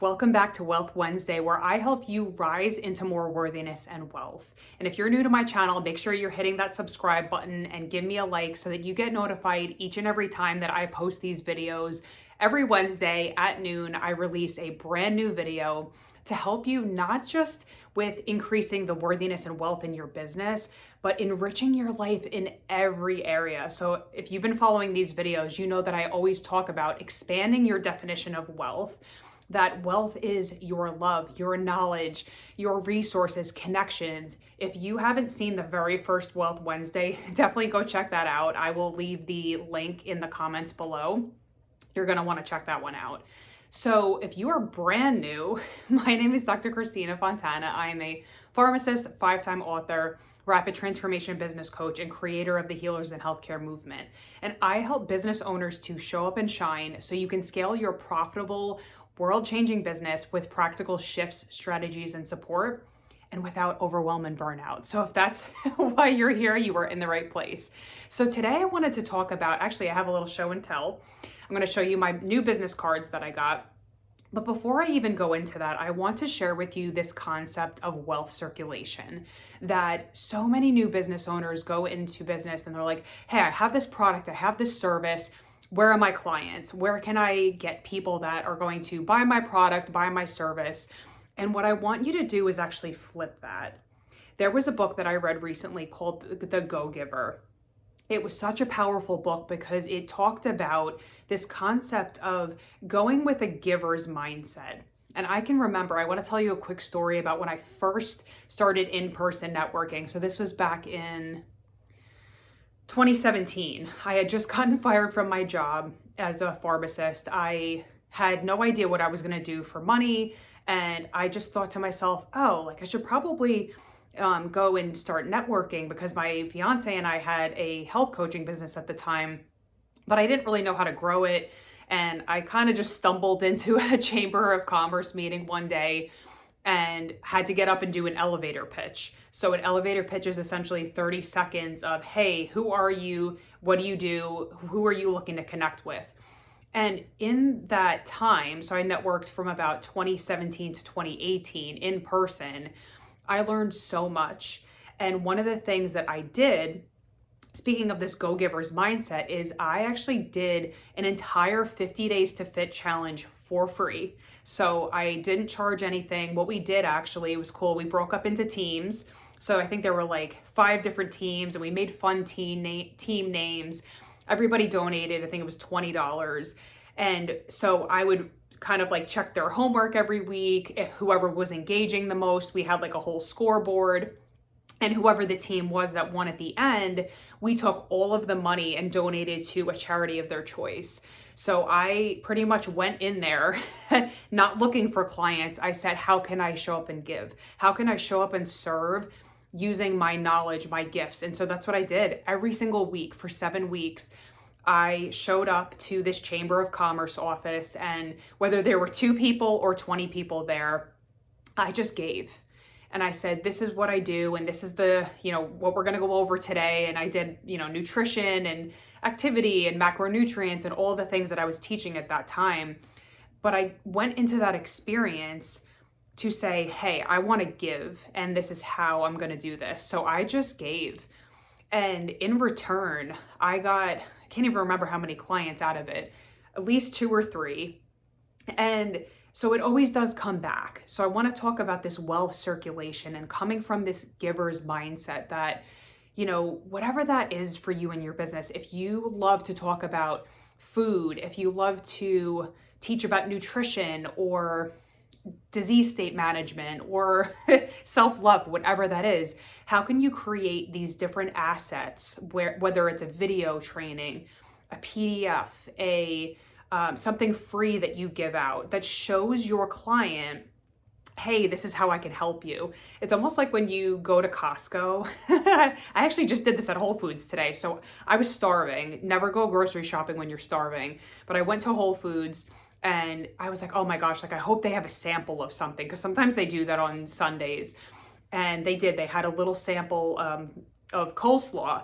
Welcome back to Wealth Wednesday, where I help you rise into more worthiness and wealth. And if you're new to my channel, make sure you're hitting that subscribe button and give me a like so that you get notified each and every time that I post these videos. Every Wednesday at noon, I release a brand new video to help you not just with increasing the worthiness and wealth in your business, but enriching your life in every area. So if you've been following these videos, you know that I always talk about expanding your definition of wealth. That wealth is your love, your knowledge, your resources, connections. If you haven't seen the very first Wealth Wednesday, definitely go check that out. I will leave the link in the comments below. You're going to want to check that one out. So if you are brand new, my name is Dr. Christina Fontana. I am a pharmacist, 5-time author, rapid transformation business coach, and creator of the Healers in Healthcare movement. And I help business owners to show up and shine so you can scale your profitable, world-changing business with practical shifts, strategies, and support, and without overwhelm and burnout. So if that's why you're here, you are in the right place. So today I wanted to talk about, actually I have a little show and tell. I'm going to show you my new business cards that I got. But before I even go into that, I want to share with you this concept of wealth circulation that so many new business owners go into business and they're like, hey, I have this product, I have this service. Where are my clients? Where can I get people that are going to buy my product, buy my service? And what I want you to do is actually flip that. There was a book that I read recently called The Go-Giver. It was such a powerful book because it talked about this concept of going with a giver's mindset. And I can remember, I want to tell you a quick story about when I first started in-person networking. So this was back in 2017. I had just gotten fired from my job as a pharmacist. I had no idea what I was going to do for money. And I just thought to myself, oh, like I should probably go and start networking because my fiance and I had a health coaching business at the time, but I didn't really know how to grow it. And I kind of just stumbled into a Chamber of Commerce meeting one day and had to get up and do an elevator pitch. So an elevator pitch is essentially 30 seconds of, hey, who are you? What do you do? Who are you looking to connect with? And in that time, so I networked from about 2017 to 2018 in person, I learned so much. And one of the things that I did, speaking of this go-giver's mindset, is I actually did an entire 50 days to fit challenge for free. So I didn't charge anything. What we did actually, it was cool. We broke up into teams. So I think there were like 5 different teams and we made fun team names. Everybody donated, I think it was $20. And so I would kind of like check their homework every week. If whoever was engaging the most, we had like a whole scoreboard. And whoever the team was that won at the end, we took all of the money and donated to a charity of their choice. So I pretty much went in there not looking for clients. I said, how can I show up and give? How can I show up and serve using my knowledge, my gifts? And so that's what I did. Every single week for 7 weeks, I showed up to this Chamber of Commerce office, and whether there were 2 people or 20 people there, I just gave. And I said, this is what I do. And this is the, what we're going to go over today. And I did, nutrition and activity and macronutrients and all the things that I was teaching at that time. But I went into that experience to say, hey, I want to give, and this is how I'm going to do this. So I just gave. And in return, I can't even remember how many clients out of it, at least 2 or 3. And so it always does come back. So I want to talk about this wealth circulation and coming from this giver's mindset that, whatever that is for you in your business, if you love to talk about food, if you love to teach about nutrition or disease state management or self-love, whatever that is, how can you create these different assets whether it's a video training, a PDF, something free that you give out that shows your client, hey, this is how I can help you. It's almost like when you go to Costco. I actually just did this at Whole Foods today. So I was starving. Never go grocery shopping when you're starving. But I went to Whole Foods and I was like, oh my gosh, like I hope they have a sample of something, because sometimes they do that on Sundays. And they did. They had a little sample of coleslaw.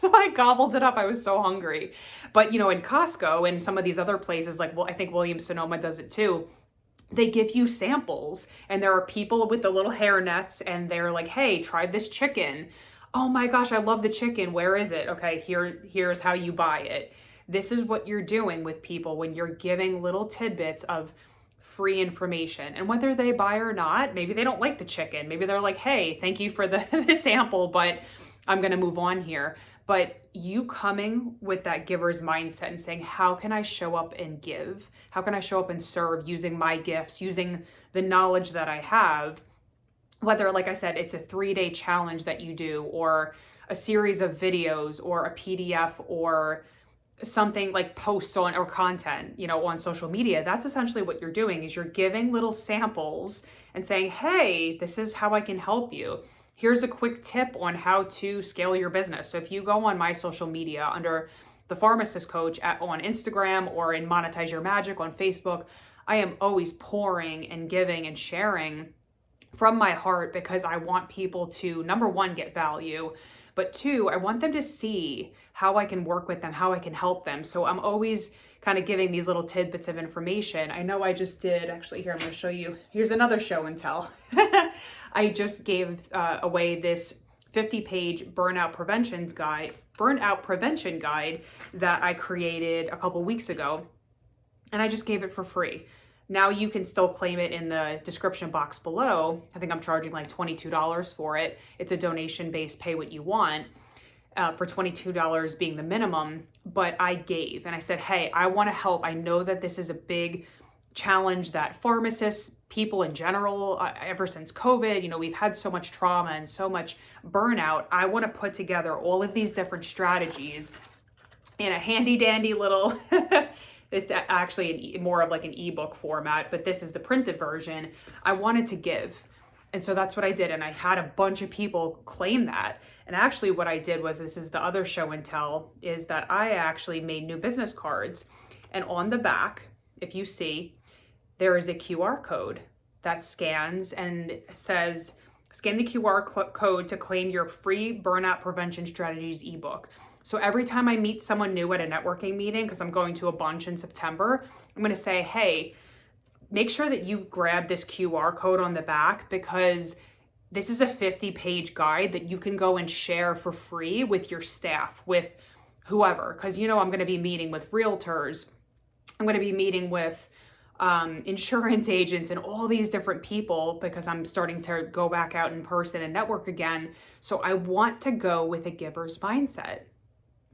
So I gobbled it up. I was so hungry. But, in Costco and some of these other places, like, well, I think Williams Sonoma does it too. they give you samples, and there are people with the little hair nets, and they're like, hey, try this chicken. Oh my gosh, I love the chicken. Where is it? Okay, here's how you buy it. This is what you're doing with people when you're giving little tidbits of free information. And whether they buy or not, maybe they don't like the chicken. Maybe they're like, hey, thank you for the sample, but I'm going to move on here. But you coming with that giver's mindset and saying, how can I show up and give? How can I show up and serve using my gifts, using the knowledge that I have? Whether, like I said, it's a 3-day challenge that you do, or a series of videos, or a PDF, or something like posts on or content, on social media. That's essentially what you're doing, is you're giving little samples and saying, hey, this is how I can help you. Here's a quick tip on how to scale your business. So if you go on my social media under the Pharmacist Coach on Instagram, or in Monetize Your Magic on Facebook, I am always pouring and giving and sharing from my heart, because I want people to, number one, get value, but two, I want them to see how I can work with them, how I can help them. So I'm always kind of giving these little tidbits of information. I know I just did, actually, here, I'm going to show you. Here's another show and tell. I just gave away this 50-page burnout prevention guide that I created a couple weeks ago, and I just gave it for free. Now you can still claim it in the description box below. I think I'm charging like $22 for it. It's a donation-based pay what you want, for $22 being the minimum. But I gave, and I said, hey, I want to help. I know that this is a big challenge that pharmacists, people in general, ever since COVID, we've had so much trauma and so much burnout. I want to put together all of these different strategies in a handy dandy little, it's actually more of like an ebook format, but this is the printed version. I wanted to give. And so that's what I did. And I had a bunch of people claim that. And actually what I did was, this is the other show and tell, is that I actually made new business cards. And on the back, if you see, there is a QR code that scans and says, scan the QR code to claim your free burnout prevention strategies ebook. So every time I meet someone new at a networking meeting, because I'm going to a bunch in September, I'm going to say, hey, make sure that you grab this QR code on the back, because this is a 50-page guide that you can go and share for free with your staff, with whoever. Because, I'm going to be meeting with realtors. I'm going to be meeting with insurance agents and all these different people, because I'm starting to go back out in person and network again. So I want to go with a giver's mindset.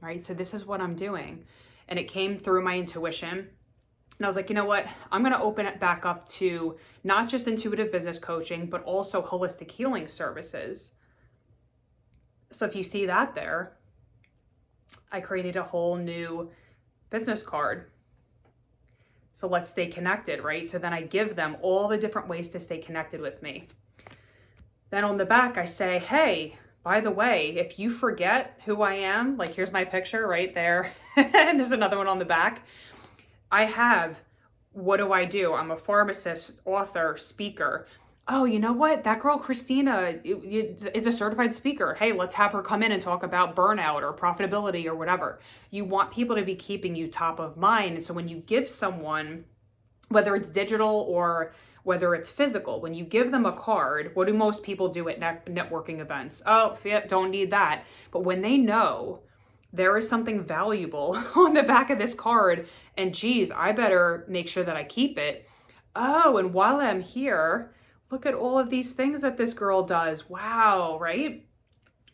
Right? So this is what I'm doing. And it came through my intuition. And I was like, you know what? I'm going to open it back up to not just intuitive business coaching, but also holistic healing services. So if you see that there, I created a whole new business card. So let's stay connected, right? So then I give them all the different ways to stay connected with me. Then on the back, I say, hey, by the way, if you forget who I am, like here's my picture right there, and there's another one on the back. What do I do? I'm a pharmacist, author, speaker. Oh, you know what? That girl, Christina, is a certified speaker. Hey, let's have her come in and talk about burnout or profitability or whatever. You want people to be keeping you top of mind. And so when you give someone, whether it's digital or whether it's physical, when you give them a card, what do most people do at networking events? Oh, yeah, don't need that. But when they know there is something valuable on the back of this card, and geez, I better make sure that I keep it. Oh, and while I'm here, look at all of these things that this girl does. Wow, right?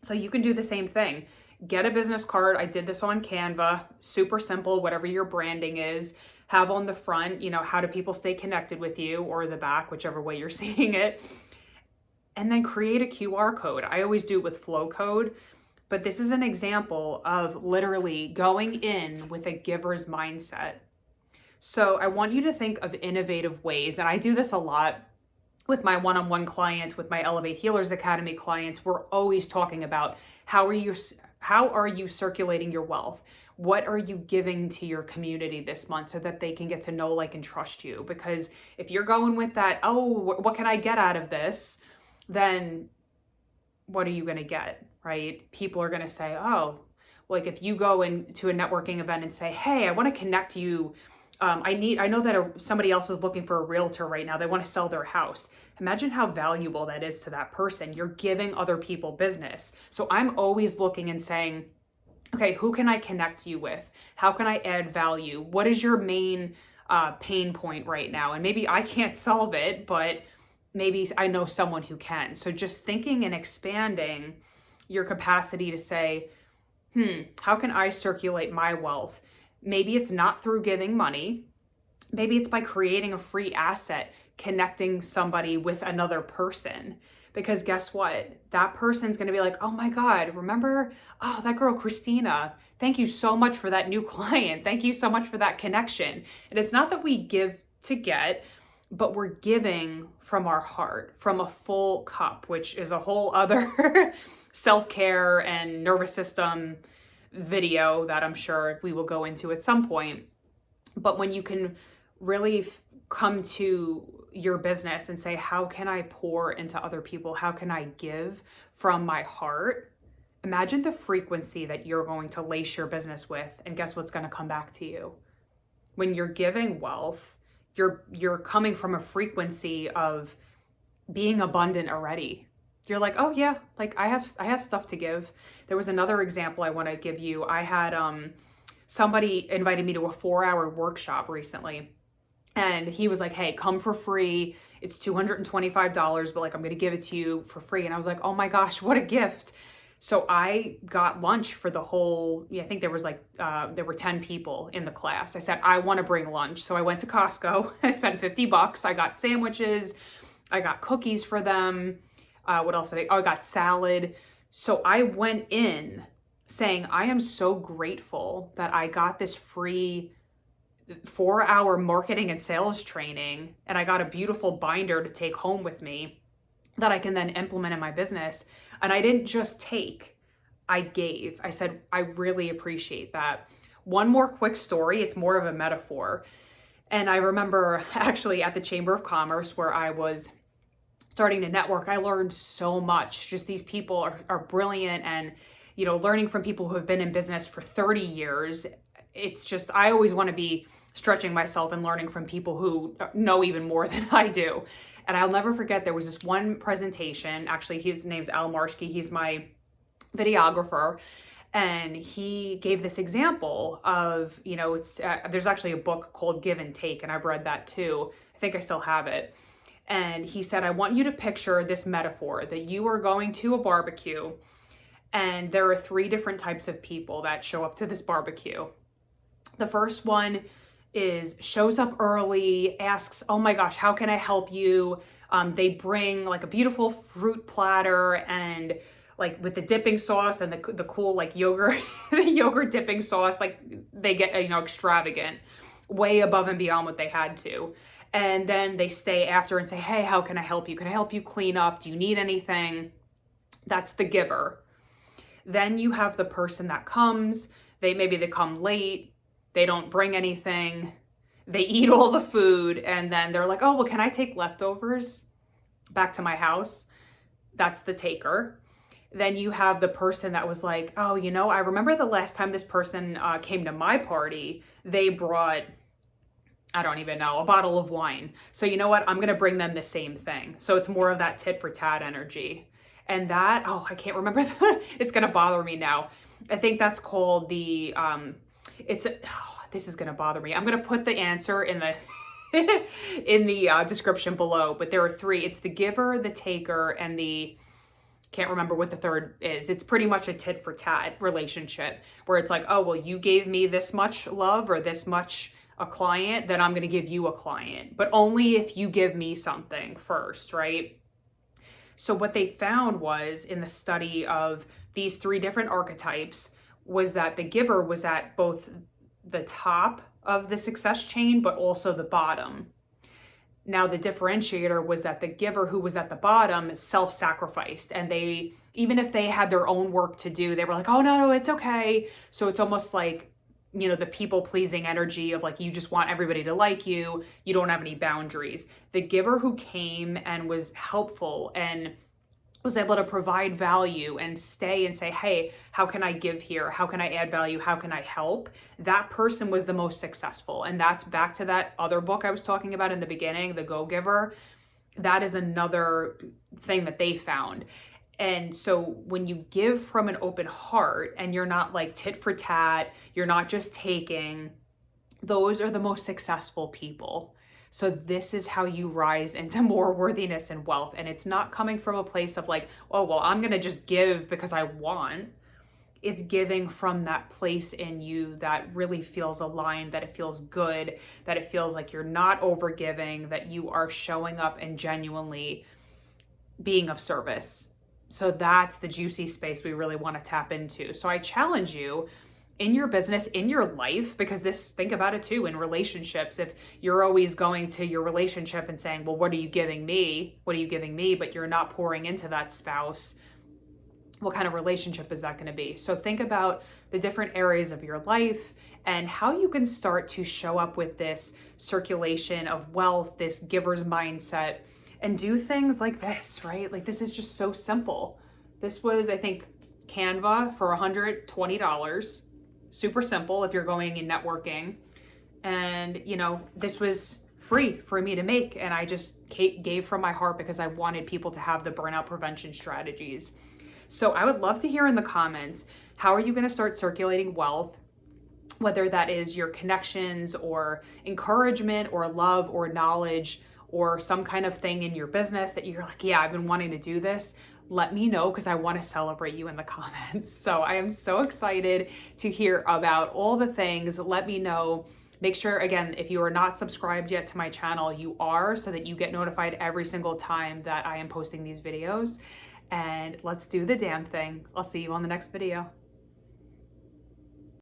So you can do the same thing. Get a business card. I did this on Canva, super simple, whatever your branding is. Have on the front, how do people stay connected with you, or the back, whichever way you're seeing it. And then create a QR code. I always do it with flow code, but this is an example of literally going in with a giver's mindset. So I want you to think of innovative ways. And I do this a lot with my one-on-one clients, with my Elevate Healers Academy clients. We're always talking about how are you circulating your wealth? What are you giving to your community this month so that they can get to know, like, and trust you? Because if you're going with that, oh, what can I get out of this? Then what are you going to get, right? People are going to say, oh, like if you go into a networking event and say, hey, I want to connect you I know that somebody else is looking for a realtor right now. They want to sell their house. Imagine how valuable that is to that person. You're giving other people business. So I'm always looking and saying, okay, who can I connect you with? How can I add value? What is your main pain point right now? And maybe I can't solve it, but maybe I know someone who can. So just thinking and expanding your capacity to say, how can I circulate my wealth? Maybe it's not through giving money. Maybe it's by creating a free asset, connecting somebody with another person. Because guess what? That person's going to be like, oh my God, remember? Oh, that girl, Christina. Thank you so much for that new client. Thank you so much for that connection. And it's not that we give to get, but we're giving from our heart, from a full cup, which is a whole other self-care and nervous system video that I'm sure we will go into at some point. But when you can really come to your business and say, how can I pour into other people? How can I give from my heart? Imagine the frequency that you're going to lace your business with, and guess what's going to come back to you? When you're giving wealth, you're coming from a frequency of being abundant already. You're like, oh yeah, like I have stuff to give. There was another example I want to give you. I had somebody invited me to a 4-hour workshop recently. And he was like, hey, come for free. It's $225, but like, I'm going to give it to you for free. And I was like, oh my gosh, what a gift. So I got lunch for the whole, I think there was like, there were 10 people in the class. I said, I want to bring lunch. So I went to Costco. I spent $50. I got sandwiches. I got cookies for them. What else did I got salad. So I went in saying, I am so grateful that I got this free 4-hour marketing and sales training, and I got a beautiful binder to take home with me that I can then implement in my business. And I didn't just take, I gave. I said, I really appreciate that. One more quick story. It's more of a metaphor. And I remember actually at the Chamber of Commerce where I was starting to network, I learned so much. Just these people are brilliant, and, learning from people who have been in business for 30 years. It's just, I always want to be stretching myself and learning from people who know even more than I do. And I'll never forget, there was this one presentation, actually his name's Al Marshke, he's my videographer, and he gave this example of, there's actually a book called Give and Take, and I've read that too. I think I still have it. And he said, I want you to picture this metaphor that you are going to a barbecue, and there are 3 different types of people that show up to this barbecue. The first one shows up early, asks, oh my gosh, how can I help you? They bring like a beautiful fruit platter and like with the dipping sauce and the cool like yogurt, the yogurt dipping sauce, like they get, extravagant, way above and beyond what they had to. And then they stay after and say, hey, how can I help you? Can I help you clean up? Do you need anything? That's the giver. Then you have the person that comes, maybe they come late, they don't bring anything, they eat all the food, and then they're like, oh, well, can I take leftovers back to my house? That's the taker. Then you have the person that was like, oh, I remember the last time this person came to my party, they brought, I don't even know, a bottle of wine. So you know what? I'm going to bring them the same thing. So it's more of that tit for tat energy. And that, I can't remember. It's going to bother me now. I think that's called the, this is going to bother me. I'm going to put the answer in the, in the description below, but there are 3. It's the giver, the taker, and can't remember what the third is. It's pretty much a tit for tat relationship where it's like, oh, well, you gave me this much love or this much a client, then I'm going to give you a client, but only if you give me something first, right? So what they found was in the study of these 3 different archetypes was that the giver was at both the top of the success chain, but also the bottom. Now, the differentiator was that the giver who was at the bottom self-sacrificed, and they, even if they had their own work to do, they were like, oh, no, it's okay. So it's almost like, the people-pleasing energy of like, you just want everybody to like you. You don't have any boundaries. The giver who came and was helpful and was able to provide value and stay and say, hey, how can I give here? How can I add value? How can I help? That person was the most successful. And that's back to that other book I was talking about in the beginning, The Go-Giver. That is another thing that they found. And so when you give from an open heart and you're not like tit for tat, you're not just taking, those are the most successful people. So this is how you rise into more worthiness and wealth. And it's not coming from a place of like, oh, well, I'm going to just give because I want. It's giving from that place in you that really feels aligned, that it feels good, that it feels like you're not overgiving, that you are showing up and genuinely being of service. So that's the juicy space we really want to tap into. So I challenge you in your business, in your life, because think about it too, in relationships, if you're always going to your relationship and saying, well, what are you giving me? What are you giving me? But you're not pouring into that spouse, what kind of relationship is that going to be? So think about the different areas of your life and how you can start to show up with this circulation of wealth, this giver's mindset, and do things like this, right? Like this is just so simple. This was, I think, Canva for $120. Super simple if you're going in networking. And, this was free for me to make. And I just gave from my heart because I wanted people to have the burnout prevention strategies. So I would love to hear in the comments, how are you going to start circulating wealth? Whether that is your connections or encouragement or love or knowledge or some kind of thing in your business that you're like, yeah, I've been wanting to do this. Let me know because I want to celebrate you in the comments. So I am so excited to hear about all the things. Let me know. Make sure, again, if you are not subscribed yet to my channel, you are, so that you get notified every single time that I am posting these videos. And let's do the damn thing. I'll see you on the next video.